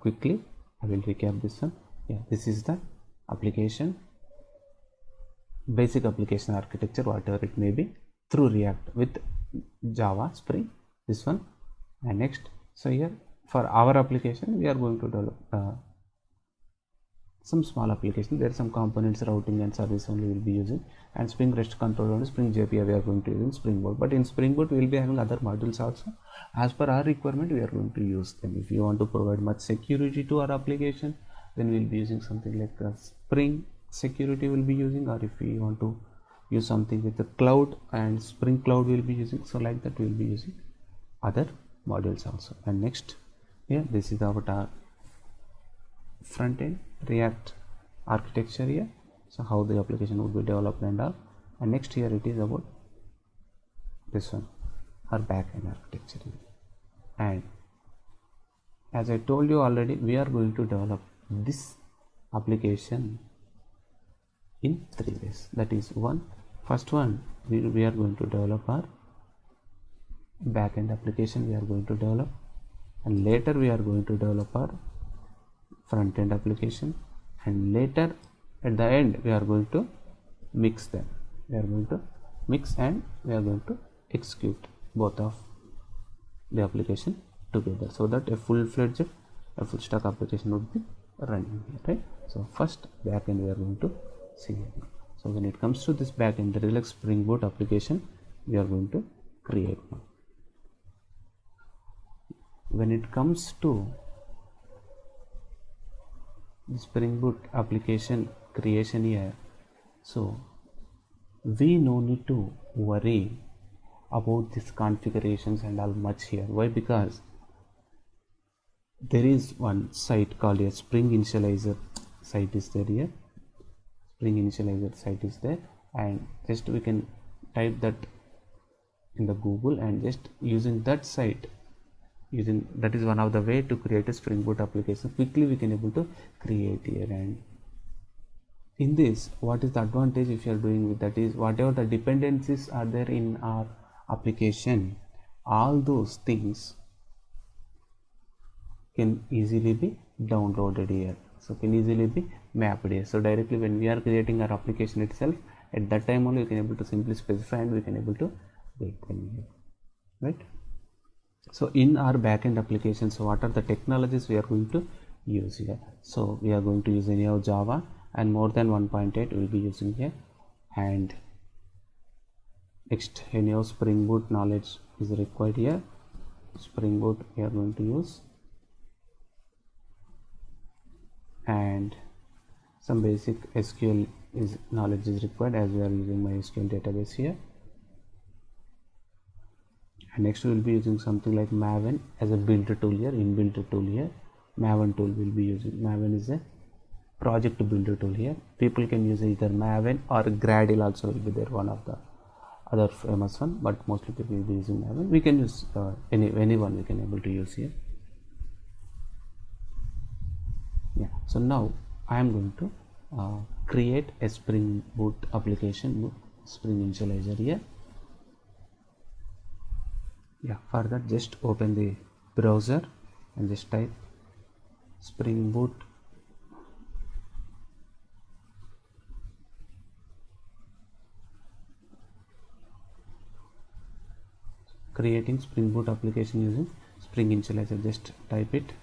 quickly I will recap this one. Yeah, this is the application, basic application architecture, whatever it may be, through React with Java Spring, this one. And next, so here for our application we are going to develop some small application. There are some components, routing and service only will be using, and Spring REST controller and Spring JPA we are going to use in Spring Boot. But in Spring Boot we will be having other modules also. As per our requirement we are going to use them. If you want to provide much security to our application, then we will be using something like Spring security will be using, or if we want to use something with the cloud and Spring Cloud will be using, so like that we will be using other modules also. And next, here this is our front end React architecture here, so how the application would be developed and all. And next here it is about this one, our back end architecture here. And as I told you already, we are going to develop this application in 3 ways. That is, first one, we are going to develop our back end application we are going to develop, and later we are going to develop our front end application, and later at the end we are going to mix them. We are going to mix and we are going to execute both of the application together, so that a full-fledged, a full stack application would be running here, right? So first back end we are going to see here. So when it comes to this back end, the Relax Spring Boot application we are going to create now. When it comes to the Spring Boot application creation here, so we no need to worry about these configurations and all much here. Why? Because there is one site called a Spring Initializer site is there here. Spring Initializer site is there, and just we can type that in the Google, and just using that site, that is one of the way to create a Spring Boot application quickly we can able to create here. And in this, what is the advantage if you are doing with that is, whatever the dependencies are there in our application, all those things can easily be downloaded here, so can easily be mapped here. So directly when we are creating our application itself, at that time only you can able to simply specify and we can able to get them here, right? So in our backend application, so what are the technologies we are going to use here? So we are going to use anyhow Java, and more than 1.8 we will be using here. And next, anyhow Spring Boot knowledge is required here. Spring Boot we are going to use, and some basic SQL knowledge is required, as we are using MySQL database here. And next we will be using something like Maven as a build tool here, inbuilt tool here. Maven tool will be using. Maven is a project builder tool here. People can use either Maven or Gradle also will be there, one of the other famous one, but mostly people will be using Maven. We can use anyone we can able to use here. Yeah. So now I am going to create a Spring Boot application, Spring Initializer here. Yeah, for that just open the browser and just type Spring Boot creating Spring Boot application using Spring Initializer. Just type it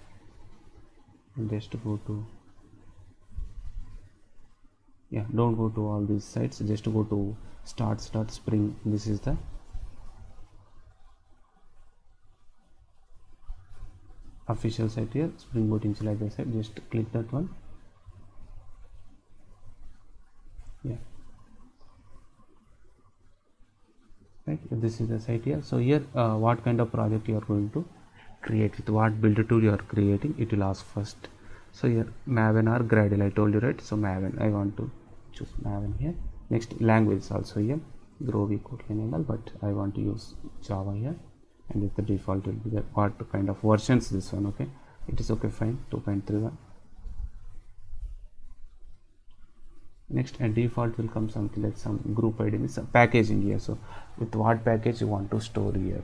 and just go to, yeah, don't go to all these sites, just go to starts.spring. This is the official site here, Spring Boot Initializer site. Just click that one. Yeah, right, this is the site here. So here what kind of project you are going to create, with what builder tool you are creating, it will ask first. So here Maven or Gradle, I told you, right? So Maven, I want to choose Maven here. Next, language also here, Groovy, Kotlin and all, but I want to use Java here. And with the default will be there. What kind of versions this one? Okay, it is okay, fine, 2.31. Next, and default will come something like some group ID, means packaging here. So with what package you want to store here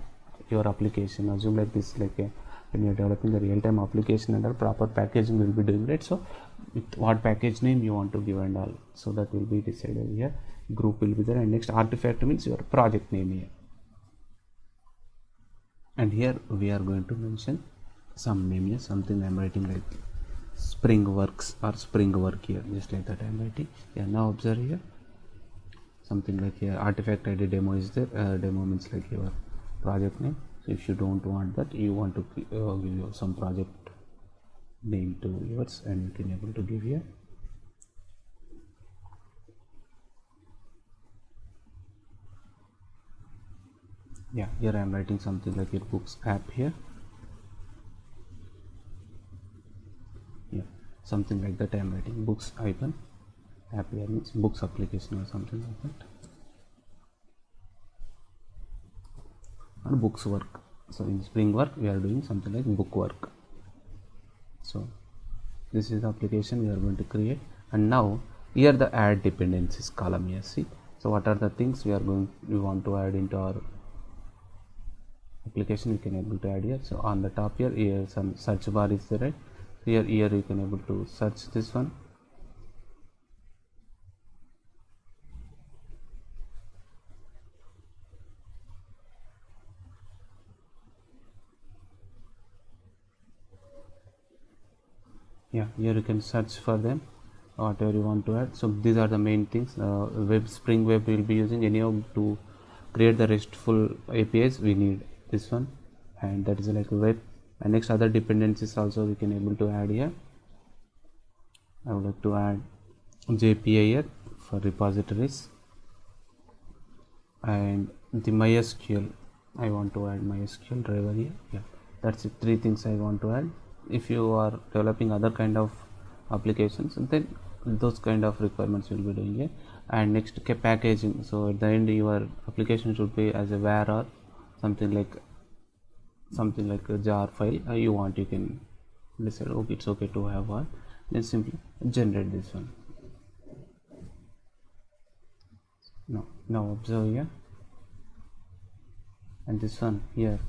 your application, assume like this, like a when you're developing a real-time application under proper packaging will be doing, right? So with what package name you want to give and all, so that will be decided here. Group will be there, and next artifact means your project name here. And here we are going to mention some name here, something I'm writing like Spring Works or Spring Work here, just like that I'm writing. Yeah, now observe here, something like here artifact ID demo is there. Demo means like your project name. So if you don't want that, you want to give you some project name to yours, and you can able to give here. Yeah, here I am writing something like your books app here. Yeah, something like that I am writing books icon app here, means books application or something like that, and books work. So in Spring Work we are doing something like book work. So this is the application we are going to create, and now here the add dependencies column here. See, so what are the things we want to add into our application, we can able to add here. So on the top here some search bar is there, right? Here you can able to search this one. Yeah, here you can search for them, whatever you want to add. So these are the main things. Spring Web will be using anyhow to create the RESTful APIs. We need this one, and that is like web. And next other dependencies also we can able to add here. I would like to add JPA here for repositories, and the MySQL. I want to add MySQL driver here. Yeah, that's it. 3 things I want to add. If you are developing other kind of applications, then those kind of requirements will be doing here. And next packaging. So at the end your application should be as a var or something like a jar file you want. You can decide, okay, it's okay to have one, then simply generate this one. Now observe here, and this one here,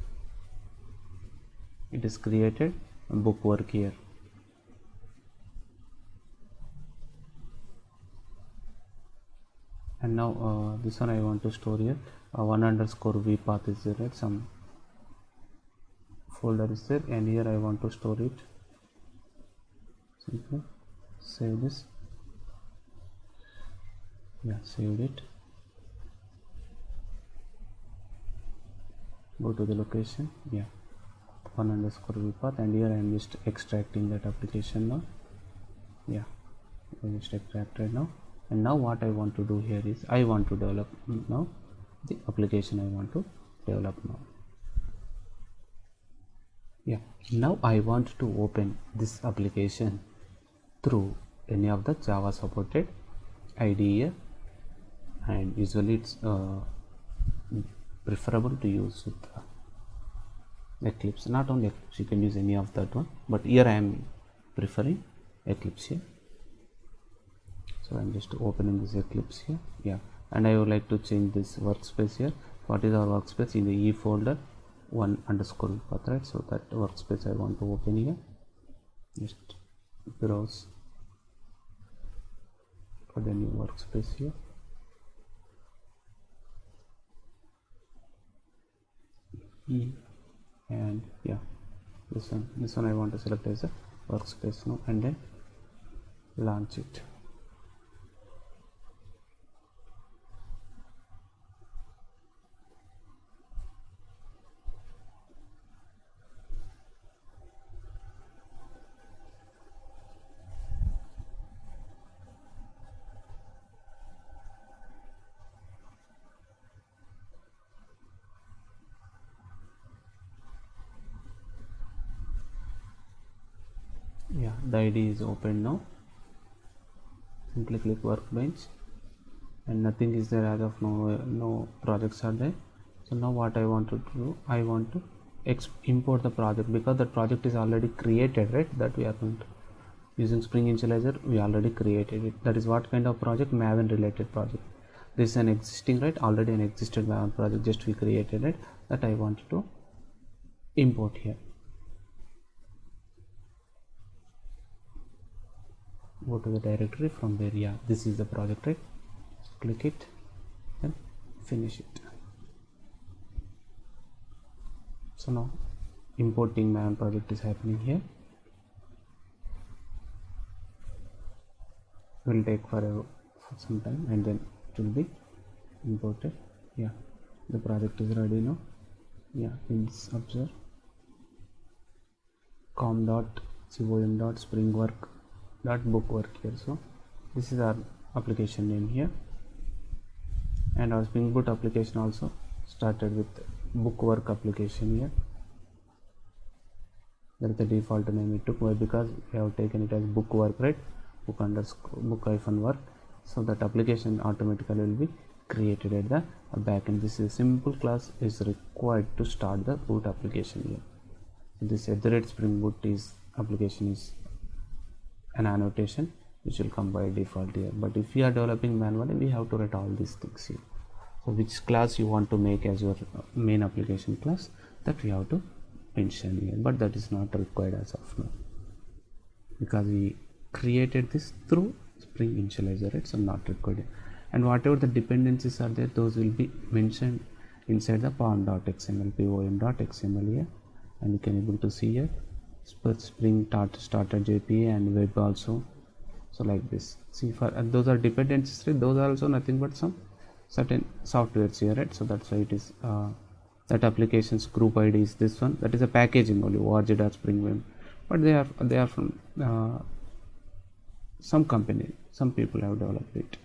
it is created book work here. And now this one I want to store here. 1_v path is there, right? Some folder is there, and here I want to store it. Simply save this. Yeah, saved it. Go to the location. Yeah, 1_v path, and here I am just extracting that application now. Yeah, I just extracted now. And now what I want to do here is I want to develop now the application I want to develop now. Yeah, now I want to open this application through any of the Java supported IDE, and usually it's preferable to use with Eclipse. Not only Eclipse, you can use any of that one, but here I am preferring Eclipse here. So I'm just opening this Eclipse here. Yeah, and I would like to change this workspace here. What is our workspace? In the E folder 1_v path, right? So that workspace I want to open here. Just browse for the new workspace here. And yeah, this one I want to select as a workspace now, and then launch it. Yeah, the IDE is open now. Simply click workbench, and nothing is there as of now. No projects are there. So now what I want to do, I want to import the project, because the project is already created, right? That we are going to using Spring Initializer, we already created it. That is what kind of project? Maven related project. This is an existing, right? Already an existed Maven project, just we created it, that I want to import here. go to the directory from where, yeah, this is the project, right? Click it and finish it. So now importing Maven project is happening here. Will take for some time and then it will be imported. Yeah, the project is ready now. Yeah, please observe com.springwork.bookwork here. So this is our application name here, and our Spring Boot application also started with bookwork application here. That is the default name it took. Why? Because we have taken it as bookwork, right? book-work. So that application automatically will be created at the backend. This is a simple class is required to start the boot application here. So this @Spring Boot is application is an annotation which will come by default here. But if you are developing manually, we have to write all these things here. So which class you want to make as your main application class, that we have to mention here. But that is not required as of now, because we created this through Spring Initializer, right? So not required. And whatever the dependencies are there, those will be mentioned inside the pom.xml, pom.xml here, and you can able to see here Spring starter JPA and web also. So like this, see, for those are dependencies, right? Those are also nothing but some certain softwares here, right? So that's why it is that applications group ID is this one. That is a packaging only, org.springweb, but they are from some company, some people have developed it.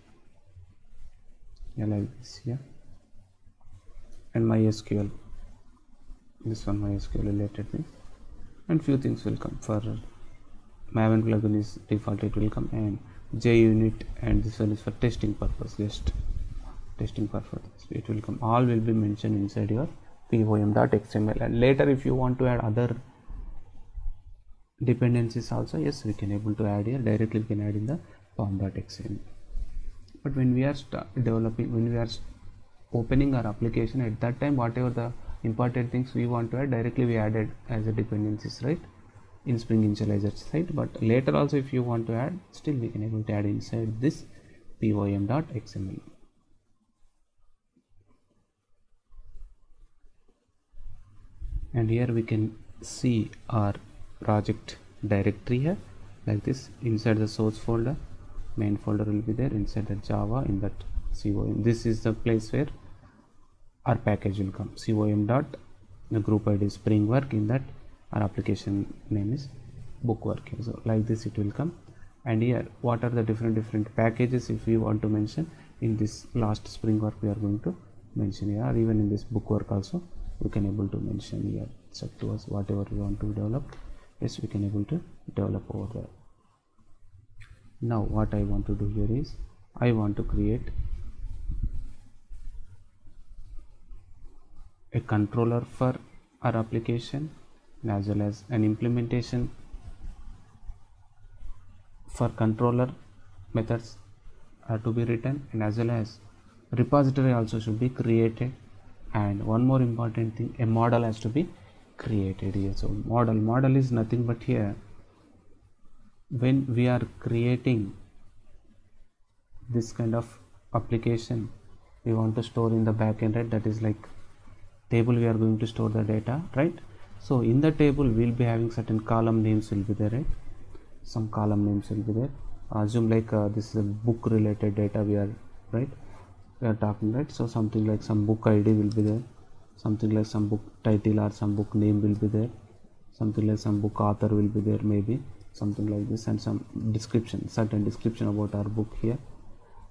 Yeah, like this, yeah. And MySQL, this one MySQL related thing, and few things will come. For Maven plugin is default, it will come, and JUnit, and this one is for testing purpose, just testing purpose, it will come. All will be mentioned inside your pom.xml, and later if you want to add other dependencies also, yes, we can able to add here directly. We can add in the pom.xml. But when we are developing, when we are opening our application, at that time whatever the important things we want to add, directly we added as a dependencies, right, in Spring Initializer side. But later also if you want to add, still we can able to add inside this pom.xml. And here we can see our project directory here, like this. Inside the source folder, main folder will be there. Inside the Java, in that com, this is the place where our package will come. Com dot, the group ID is Springwork, in that our application name is bookwork here. So like this it will come. And here what are the different packages if we want to mention in this last Springwork, we are going to mention here, or even in this bookwork also we can able to mention here. It's up to us, whatever we want to develop, yes, we can able to develop over there. Now what I want to do here is, I want to create a controller for our application, as well as an implementation for controller methods are to be written, and as well as repository also should be created. And one more important thing, a model has to be created here. So model is nothing but here, when we are creating this kind of application, we want to store in the backend, right? That is like table, we are going to store the data, right? So in the table we'll be having certain column names will be there, right? Some column names will be there. Assume like this is a book related data we are, right, we are talking, right? So something like some book ID will be there, something like some book title or some book name will be there, something like some book author will be there, maybe something like this, and some description, certain description about our book here,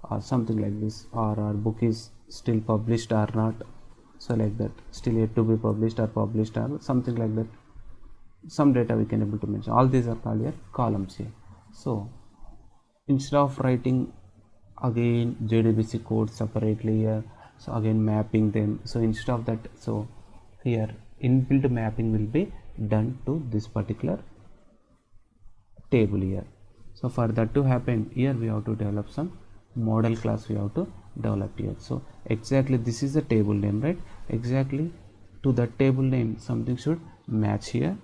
or something like this, or our book is still published or not, so like that, still yet to be published or published, or something like that. Some data we can able to mention. All these are called here columns here. So instead of writing again JDBC code separately here, so again mapping them, so instead of that, so here inbuilt mapping will be done to this particular table here. So for that to happen, here we have to develop some model class, we have to develop here. So exactly this is the table name, right? Exactly to the table name something should match here.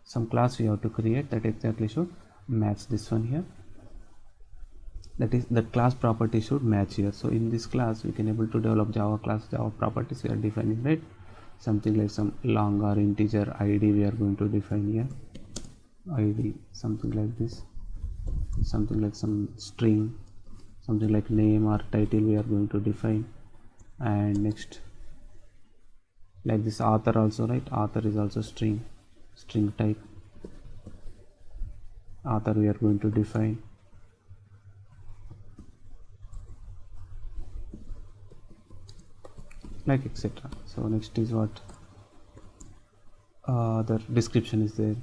Some class we have to create that exactly should match this one here. that class property should match here. So in this class we can able to develop Java class, Java properties we are defining, right? Something like some long or integer id we are going to define here, id, something like this, something like some string, something like name or title we are going to define. And next, like this author also, right? Author is also string type, author we are going to define. Like etc. So next is what the description is there.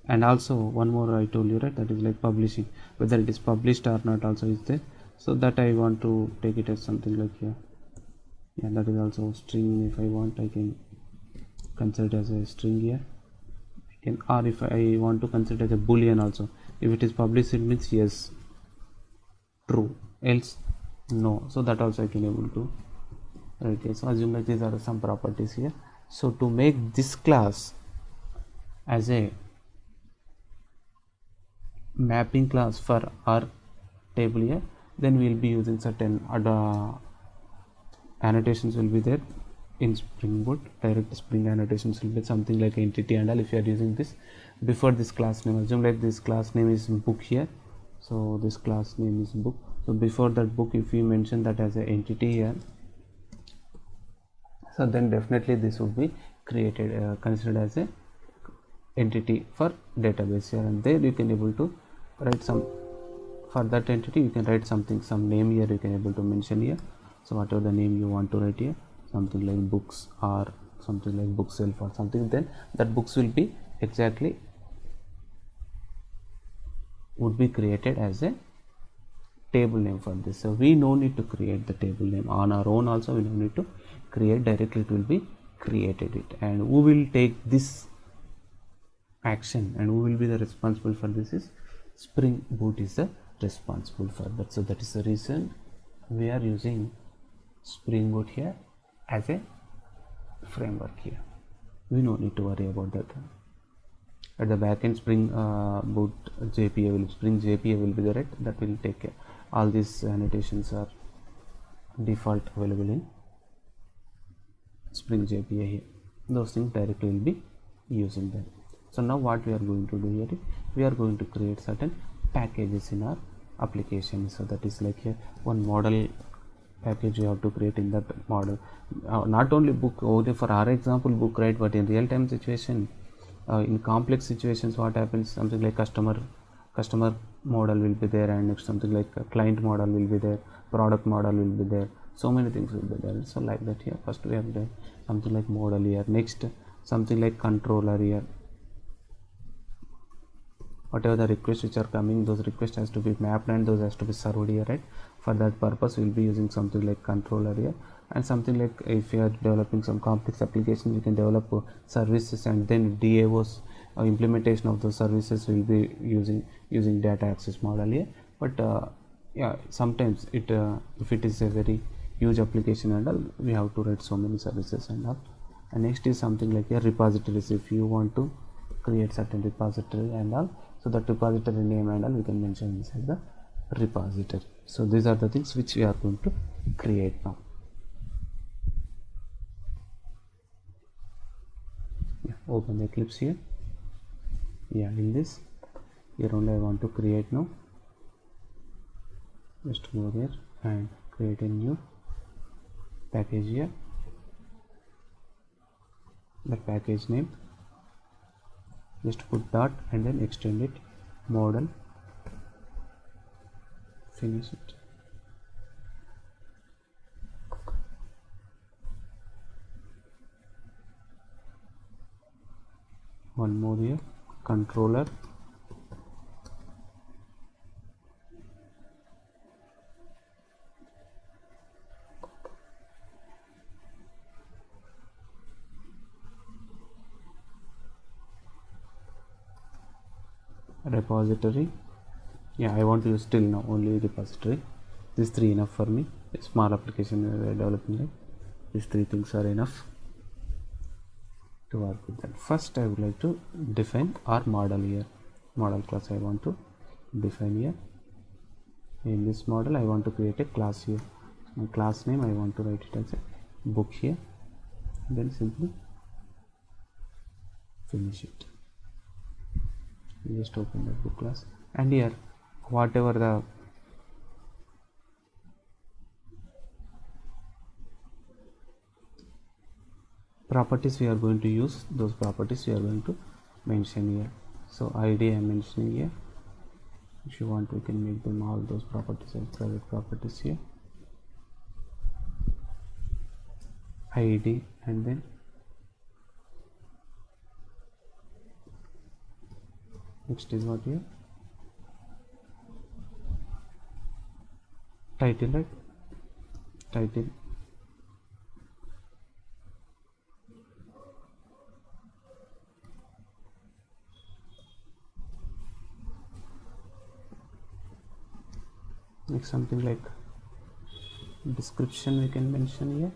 And also one more I told you, right? That is like publishing, whether it is published or not also is there. So that I want to take it as something like here. Yeah, that is also string. If I want, I can consider it as a string here. I can, or if I want to consider it as a boolean also. If it is published, it means yes, true, else no. So that also I can able to write here. So assume that these are some properties here. So to make this class as a mapping class for our table here, then we will be using certain other annotations will be there in Spring Boot. Direct Spring annotations will be something like entity and all. If you are using this before this class name, assume like this class name is book here. So this class name is book. So before that book, if we mention that as an entity here, so then definitely this would be created, considered as a entity for database here. And there you can able to write some, for that entity you can write something, some name here you can able to mention here. So whatever the name you want to write here, something like books or something like bookshelf or something, then that books will be exactly would be created as a table name for this. So we no need to create the table name on our own also, we don't need to create, directly it will be created it. And who will take this action and who will be the responsible for this is Spring Boot is the responsible for that. So that is the reason we are using Spring Boot here as a framework here. We no need to worry about that. At the backend, Spring Boot JPA will, Spring JPA will be there, right? That will take care. All these annotations are default available in Spring JPA here. Those things directly will be using them. So now what we are going to do here is we are going to create certain packages in our application. So that is like here one model package you have to create in that model. Not only book, only for our example book, right? But in real time situation, in complex situations, what happens? Something like customer model will be there, and something like a client model will be there, product model will be there. So many things will be there. So like that here, first we have done something like model here. Next, something like controller here. Whatever the requests which are coming, those requests has to be mapped and those has to be served here, right? For that purpose, we'll be using something like controller here. And something like if you are developing some complex applications, you can develop services, and then DAOs implementation of those services will be using data access model here. But yeah, sometimes it if it is a very huge application and all, we have to write so many services and all. And next is something like a repositories. If you want to create certain repository and all, so that repository name and all we can mention inside the repository. So these are the things which we are going to create now. Yeah, open the Eclipse here. Yeah, in this here only I want to create now. Just go there and create a new package here. The package name, just put dot and then extend it, model, finish it. One more here, controller, repository. Yeah, I want to use till now only repository. These three enough for me. A small application developing, right? These three things are enough to work with that. First, I would like to define our model here. Model class I want to define here. In this model I want to create a class here. My class name I want to write it as a book here, then simply finish it. Just open the book class, and here whatever the properties we are going to use, those properties we are going to mention here. So id I am mentioning here. If you want, we can make them all those properties as private properties here. id, and then next is what here, title, right? Title, next something like description we can mention here.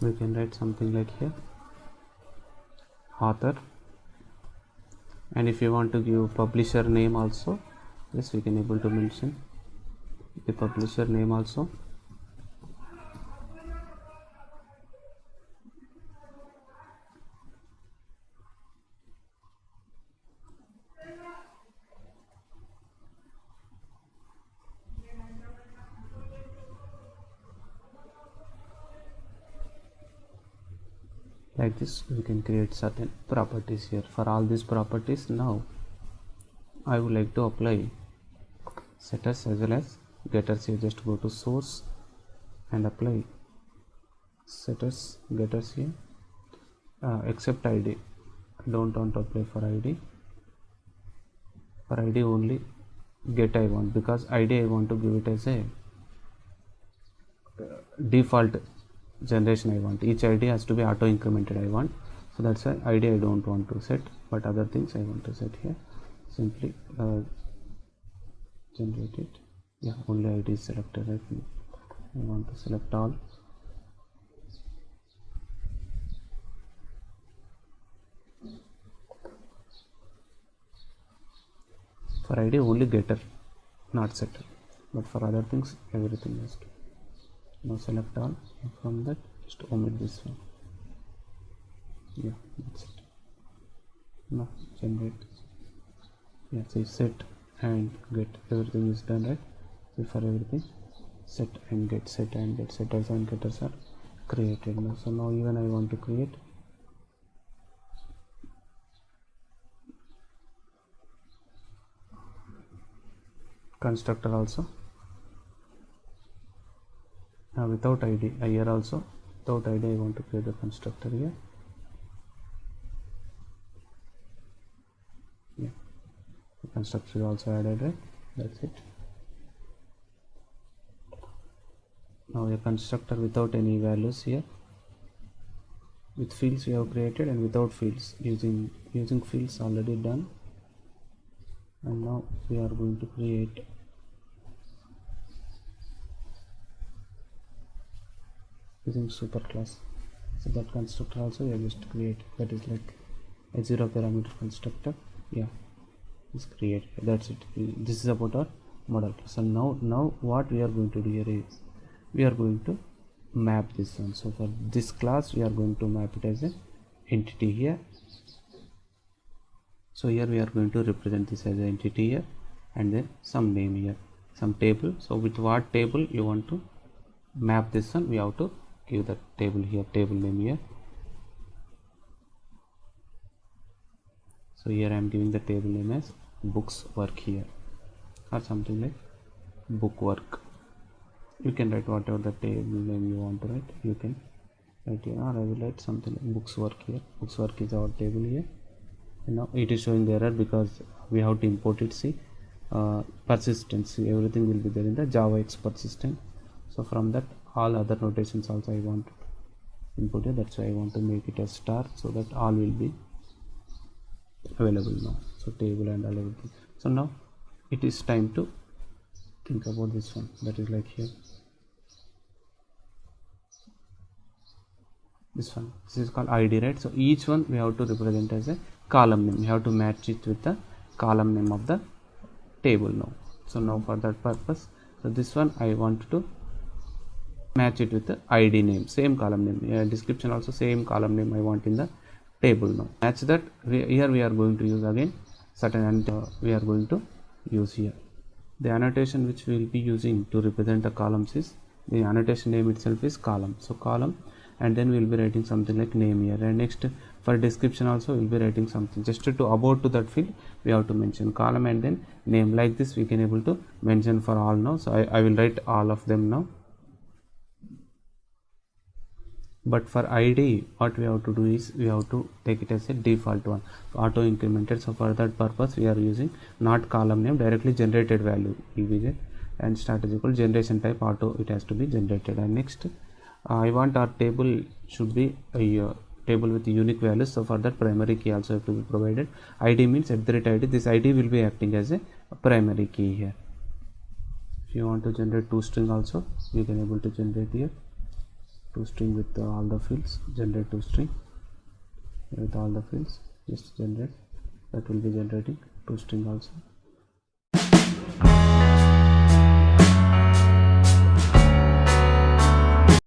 We can write something like here, author, and if you want to give publisher name also, yes, we can able to mention the publisher name also. Like this we can create certain properties here. For all these properties, now I would like to apply setters as well as getters here. Just go to source and apply setters, getters here, except id. Don't want to apply for id. For id only get I want, because id I want to give it as a default generation I want. Each id has to be auto incremented I want, so that's why id I don't want to set, but other things I want to set here. Simply generate it. Yeah, only id is selected, right? I want to select all. For id only getter, not setter, but for other things everything has to. Now select all, and from that just omit this one. Yeah, that's it. Now generate. Yeah, see set and get, everything is done, right? See, for everything set and get, set and get, setters and getters are created now. So now even I want to create constructor also. Now without id, here also without id I want to create the constructor here. Yeah, the constructor is also added, right? That's it. Now a constructor without any values here. With fields we have created, and without fields, using fields already done. And now we are going to create using superclass. So that constructor also we have just create, that is like a 0 parameter constructor. Yeah, is created. That's it. This is about our model class. And now what we are going to do here is we are going to map this one. So for this class we are going to map it as an entity here. So here we are going to represent this as an entity here, and then some name here, some table. So with what table you want to map this one, we have to give the table here, table name here. So here I am giving the table name as books work here, or something like book work. You can write whatever the table name you want to write, you can write here, or I will write something like books work here. Books work is our table here. And now it is showing the error because we have to import it. See, persistence, everything will be there in the Java, it's persistent. So from that all other notations also I want to input it. That's why I want to make it as star, so that all will be available now. So table and all everything. So now it is time to think about this one, that is like here, this one, this is called id, right? So each one we have to represent as a column name. We have to match it with the column name of the table now. So now for that purpose, so this one I want to match it with the id name, same column name, description also same column name I want in the table. Now match that. Here we are going to use again certain, and we are going to use here the annotation which we will be using to represent the columns is, the annotation name itself is column. So column, and then we will be writing something like name here, and next for description also we will be writing something just to about to that field we have to mention column and then name. Like this we can able to mention for all now. So I will write all of them now. But for id what we have to do is we have to take it as a default one, auto incremented. So for that purpose we are using not column name, directly generated value will be there, and start is equal generation type auto, it has to be generated. And next I want our table should be a table with unique values. So for that primary key also have to be provided. id means @id, this id will be acting as a primary key here. If you want to generate toString also you can able to generate here toString with all the fields, generate toString with all the fields, just generate, that will be generating toString also.